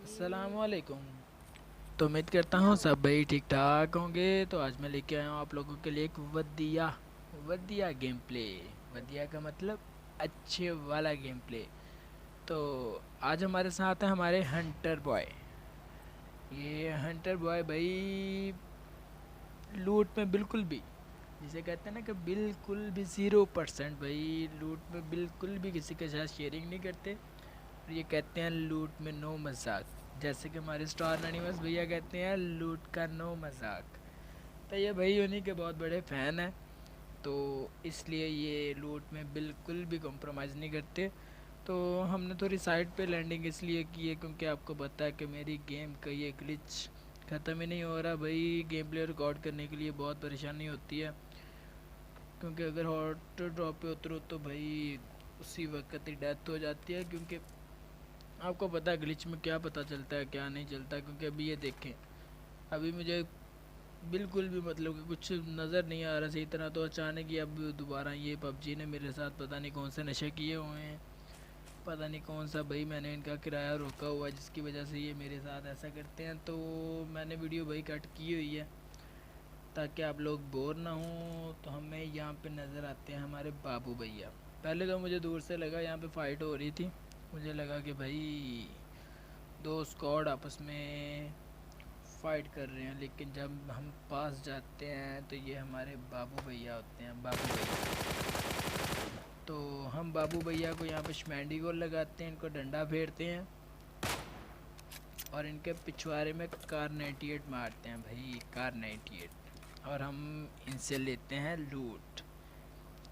अस्सलामुअलैकुम। तो उम्मीद करता हूँ सब भाई ठीक ठाक होंगे। तो आज मैं लेके आया हूँ आप लोगों के लिए एक वदिया वदिया गेम प्ले। वदिया का मतलब अच्छे वाला गेम प्ले। तो आज हमारे साथ है हमारे हंटर बॉय। ये हंटर बॉय भाई लूट में बिल्कुल भी, जिसे कहते हैं ना कि बिल्कुल भी 0% भाई लूट में बिल्कुल भी किसी के साथ शेयरिंग नहीं करते। और ये कहते हैं लूट में नो मजाक। जैसे कि हमारे स्टार एनिमल्स भैया कहते हैं लूट का नो मजाक। तो ये भाई उन्हीं के बहुत बड़े फ़ैन हैं। तो इसलिए ये लूट में बिल्कुल भी कॉम्प्रोमाइज़ नहीं करते। तो हमने थोड़ी साइड पे लैंडिंग इसलिए की है क्योंकि आपको पता है कि मेरी गेम का ये ग्लिच ख़त्म ही नहीं हो रहा भाई। गेम प्ले रिकॉर्ड करने के लिए बहुत परेशानी होती है, क्योंकि अगर हॉट ड्रॉप पे उतरो तो भाई उसी वक्त ही डेथ हो जाती है। क्योंकि आपको पता है ग्लिच में क्या पता चलता है क्या नहीं चलता। क्योंकि अभी ये देखें, अभी मुझे बिल्कुल भी मतलब कि कुछ नज़र नहीं आ रहा सही तरह। तो अचानक ही अब दोबारा ये पबजी ने मेरे साथ पता नहीं कौन से नशे किए हुए हैं। पता नहीं कौन सा भाई मैंने इनका किराया रोका हुआ है जिसकी वजह से ये मेरे साथ ऐसा करते हैं। तो मैंने वीडियो भाई कट की हुई है ताकि आप लोग बोर ना हों। तो हमें यहाँ पे नज़र आते हैं हमारे बाबू भैया। पहले तो मुझे दूर से लगा यहाँ पे फ़ाइट हो रही थी। मुझे लगा कि भाई दो स्क्वाड आपस में फ़ाइट कर रहे हैं, लेकिन जब हम पास जाते हैं तो ये हमारे बाबू भैया होते हैं, बाबू भैया। तो हम बाबू भैया को यहाँ पे शमैंडी गोल लगाते हैं, इनको डंडा फेरते हैं और इनके पिछवाड़े में कार 98 मारते हैं भाई, कार 98। और हम इनसे लेते हैं लूट,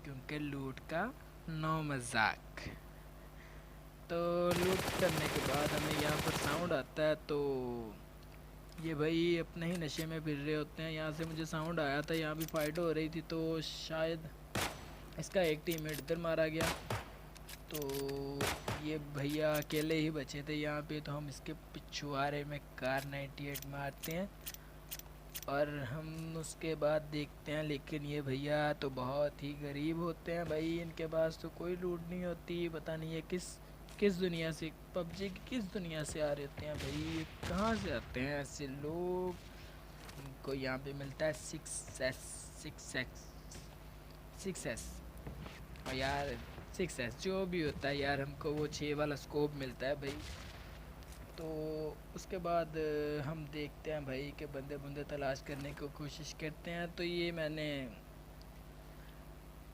क्योंकि लूट का नो मजाक। तो लूट करने के बाद हमें यहाँ पर साउंड आता है। तो ये भाई अपने ही नशे में फिर रहे होते हैं। यहाँ से मुझे साउंड आया था, यहाँ भी फाइट हो रही थी। तो शायद इसका एक टीममेट इधर मारा गया। तो ये भैया अकेले ही बचे थे यहाँ पे। तो हम इसके पिछुआरे में कार 98 मारते हैं और हम उसके बाद देखते हैं। लेकिन ये भैया तो बहुत ही गरीब होते हैं भाई, इनके पास तो कोई लूट नहीं होती। पता नहीं है किस किस दुनिया से, पबजी की किस दुनिया से आ रहे होते हैं भाई, ये कहाँ से आते हैं ऐसे लोग। इनको यहाँ पे मिलता है 6S, 6S और यार 6S जो भी होता है यार, हमको वो 6 वाला स्कोप मिलता है भाई। तो उसके बाद हम देखते हैं भाई कि बंदे बंदे तलाश करने की कोशिश करते हैं। तो ये मैंने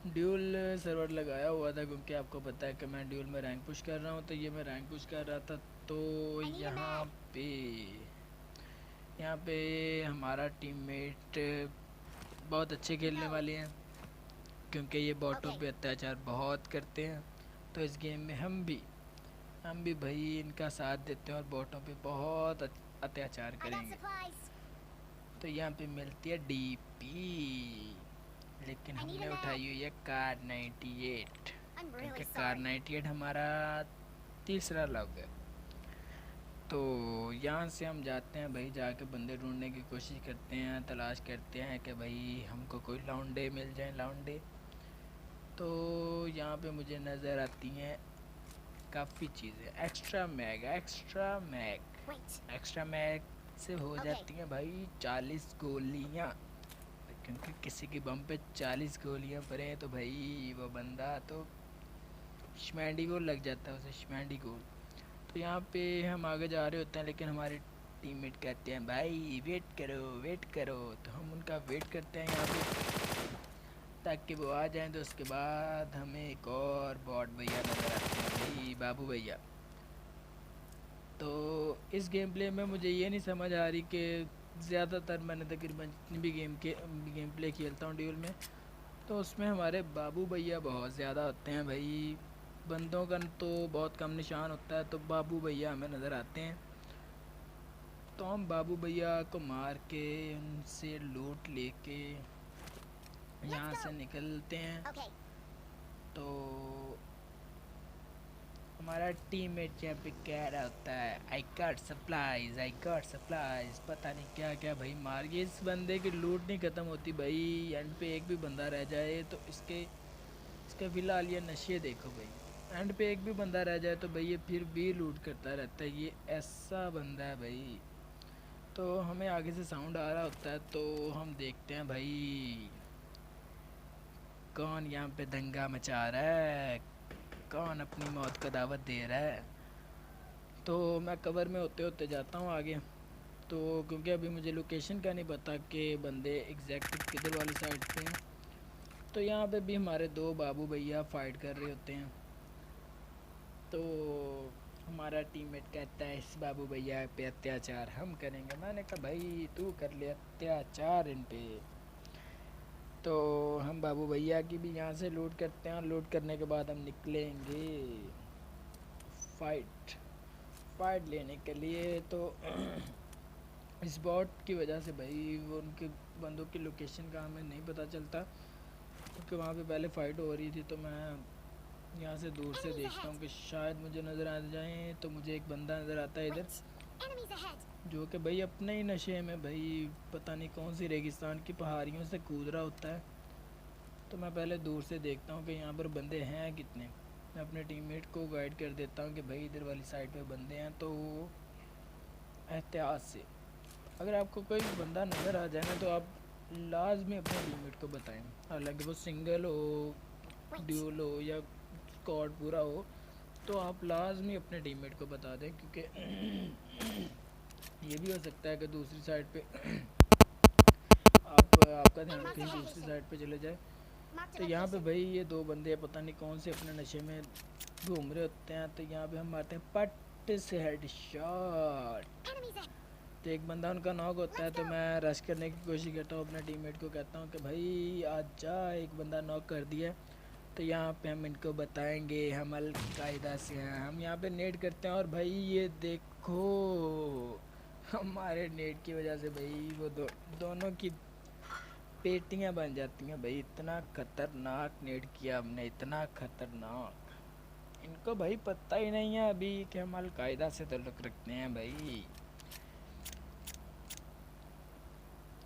ड्यूल सर्वर लगाया हुआ था, क्योंकि आपको पता है कि मैं ड्यूल में रैंक पुश कर रहा हूँ। तो ये मैं रैंक पुश कर रहा था। तो पे यहाँ पे हमारा टीममेट बहुत अच्छे खेलने वाले हैं, क्योंकि ये बॉटों पे अत्याचार बहुत करते हैं। तो इस गेम में हम भी भाई इनका साथ देते हैं और बॉटों पे बहुत अत्याचार करेंगे। तो यहाँ पे मिलती है डीपी, लेकिन हमने उठाई हुई है कार 98, क्योंकि कार 98 हमारा तीसरा लव है। तो यहाँ से हम जाते हैं भाई, जाके बंदे ढूंढने की कोशिश करते हैं, तलाश करते हैं कि भाई हमको कोई लौंडे मिल जाए, लौंडे। तो यहाँ पे मुझे नज़र आती हैं काफ़ी चीज़ें। एक्स्ट्रा मैग से हो जाती हैं भाई 40 गोलियाँ, क्योंकि किसी की बम पे 40 गोलियाँ पड़े तो भाई वो बंदा तो शमैंडी गोल लग जाता है उसे, शमैंडी गोल। तो यहाँ पे हम आगे जा रहे होते हैं, लेकिन हमारे टीममेट कहते हैं भाई वेट करो वेट करो। तो हम उनका वेट करते हैं यहाँ पे ताकि वो आ जाएं। तो उसके बाद हमें एक और बॉट भैया नज़र आते हैं भाई, बाबू भैया। तो इस गेम प्ले में मुझे ये नहीं समझ आ रही कि ज़्यादातर मैंने तकरीबन जितनी भी गेम प्ले खेलता हूँ ड्यूल में, तो उसमें हमारे बाबू भैया बहुत ज़्यादा होते हैं भाई। बंदों का तो बहुत कम निशान होता है, तो बाबू भैया हमें नज़र आते हैं। तो हम बाबू भैया को मार के उनसे लूट लेके यहाँ से निकलते हैं। तो हमारा टीममेट यहाँ पे कह रहा होता है आई गॉट सप्लाईज, पता नहीं क्या क्या भाई मार के। इस बंदे की लूट नहीं ख़त्म होती भाई, एंड पे एक भी बंदा रह जाए तो इसके इसका फ़िलहाल ये नशे देखो भाई, एंड पे एक भी बंदा रह जाए तो भाई ये फिर भी लूट करता रहता है, ये ऐसा बंदा है भाई। तो हमें आगे से साउंड आ रहा होता है तो हम देखते हैं भाई कौन यहाँ पे दंगा मचा रहा है, कौन अपनी मौत को दावत दे रहा है। तो मैं कवर में होते होते जाता हूँ आगे, तो क्योंकि अभी मुझे लोकेशन का नहीं पता कि बंदे एग्जैक्ट किधर वाली साइड पे हैं। तो यहाँ पे भी हमारे दो बाबू भैया फाइट कर रहे होते हैं। तो हमारा टीममेट कहता है इस बाबू भैया पे अत्याचार हम करेंगे। मैंने कहा भाई तू कर ले अत्याचार इन पे। तो हम बाबू भैया की भी यहाँ से लूट करते हैं और लूट करने के बाद हम निकलेंगे फाइट फाइट लेने के लिए। तो इस बॉट की वजह से भाई वो उनके बंदों की लोकेशन का हमें नहीं पता चलता, क्योंकि वहाँ पे पहले फ़ाइट हो रही थी। तो मैं यहाँ से दूर से देखता हूँ कि शायद मुझे नज़र आ जाए। तो मुझे एक बंदा नज़र आता है इधर, जो कि भाई अपने ही नशे में भाई पता नहीं कौन सी रेगिस्तान की पहाड़ियों से कूद रहा होता है। तो मैं पहले दूर से देखता हूँ कि यहाँ पर बंदे हैं कितने। मैं अपने टीममेट को गाइड कर देता हूँ कि भाई इधर वाली साइड पे बंदे हैं। तो एहतियात से अगर आपको कोई बंदा नज़र आ जाए ना तो आप लाजमी अपने टीममेट को बताएं। हालांकि वो सिंगल हो, ड्यूल हो या स्क्वाड पूरा हो, तो आप लाजमी अपने टीममेट को बता दें, क्योंकि ये भी हो सकता है कि दूसरी साइड पे आपका ध्यान कहीं दूसरी साइड पे चले जाए। तो यहाँ पे भाई ये दो बंदे पता नहीं कौन से अपने नशे में घूम रहे होते हैं। तो यहाँ पे हम मारते हैं पट से हेड शॉट। तो एक बंदा उनका नॉक होता है, तो मैं रश करने की कोशिश करता हूँ, अपने टीममेट को कहता हूँ कि भाई आज जा, एक बंदा नॉक कर दिया। तो यहाँ पे हम इनको बताएंगे हम अलकायदा से हैं। हम यहाँ पे नेट करते हैं और भाई ये देखो हमारे नेट की वजह से भाई वो दोनों की पेटियाँ बन जाती हैं भाई। इतना खतरनाक नेट किया हमने, इतना खतरनाक। इनको भाई पता ही नहीं है अभी कि हम अलकायदा से ताल्लुक़ रखते हैं भाई।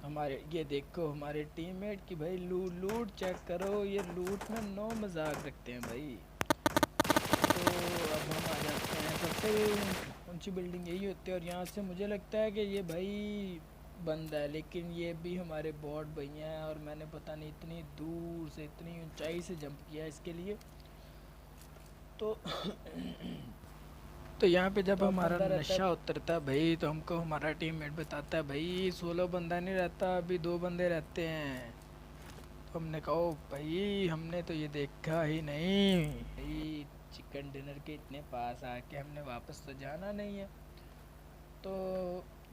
हमारे ये देखो हमारे टीममेट की भाई लूट चेक करो, ये लूट में नो मजाक रखते हैं भाई। तो अब हम आ जाते हैं सबसे ऊंची बिल्डिंग यही होती है, और यहाँ से मुझे लगता है कि ये भाई बंद है, लेकिन ये भी हमारे बॉट भैया हैं। और मैंने पता नहीं इतनी दूर से इतनी ऊंचाई से जंप किया इसके लिए। तो तो यहाँ पे जब हमारा नशा उतरता है भाई, तो हमको हमारा टीममेट बताता है भाई 16 बंदा नहीं रहता, अभी 2 बंदे रहते हैं। तो हमने कहा ओ भाई हमने तो ये देखा ही नहीं भाई, चिकन डिनर के इतने पास आके हमने वापस तो जाना नहीं है। तो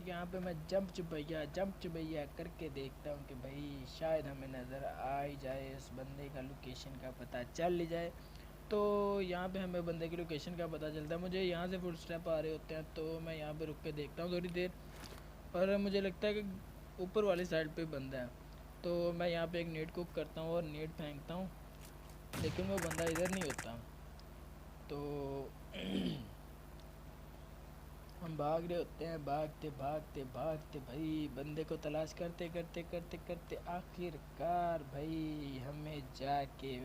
यहाँ पे मैं जंप चुपैया करके देखता हूँ कि भाई शायद हमें नज़र आ ही जाए, उस बंदे का लोकेशन का पता चल ही जाए। तो यहाँ पे हमें बंदे की लोकेशन का पता चलता है। मुझे यहाँ से फुट स्टेप आ रहे होते हैं, तो मैं यहाँ पे रुक के देखता हूँ थोड़ी देर, और मुझे लगता है कि ऊपर वाली साइड पे बंदा है। तो मैं यहाँ पे एक नेट कुक करता हूँ और नेट फेंकता हूँ, लेकिन वो बंदा इधर नहीं होता। तो हम भाग रहे होते हैं, भागते भागते भागते भाई बंदे को तलाश करते करते करते करते आखिरकार भाई हमें जाके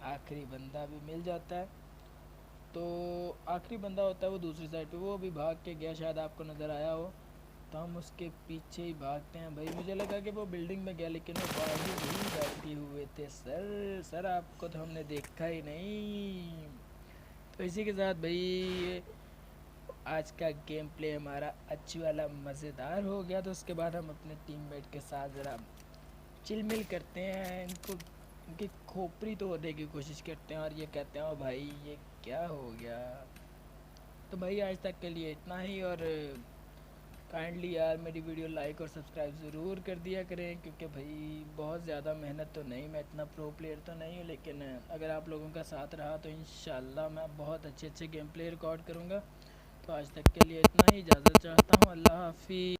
आखिरी बंदा भी मिल जाता है। तो आखिरी बंदा होता है वो दूसरी साइड पे, वो भी भाग के गया, शायद आपको नज़र आया हो। तो हम उसके पीछे ही भागते हैं भाई। मुझे लगा कि वो बिल्डिंग में गया, लेकिन वो बाजू ही बैठे हुए थे। सर आपको तो हमने देखा ही नहीं। तो इसी के साथ भाई आज का गेम प्ले हमारा अच्छी वाला मज़ेदार हो गया। तो उसके बाद हम अपने टीममेट के साथ ज़रा चिलमिल करते हैं, इनको इनकी खोपड़ी तोड़ने की कोशिश करते हैं, और ये कहते हैं ओ भाई ये क्या हो गया। तो भाई आज तक के लिए इतना ही, और काइंडली यार मेरी वीडियो लाइक और सब्सक्राइब ज़रूर कर दिया करें, क्योंकि भाई बहुत ज़्यादा मेहनत तो नहीं, मैं इतना प्रो प्लेयर तो नहीं हूँ, लेकिन अगर आप लोगों का साथ रहा तो इंशाल्लाह मैं बहुत अच्छे अच्छे गेम प्ले रिकॉर्ड करूँगा। तो आज तक के लिए इतना ही, इजाज़त चाहता हूँ। अल्लाह हाफिज़।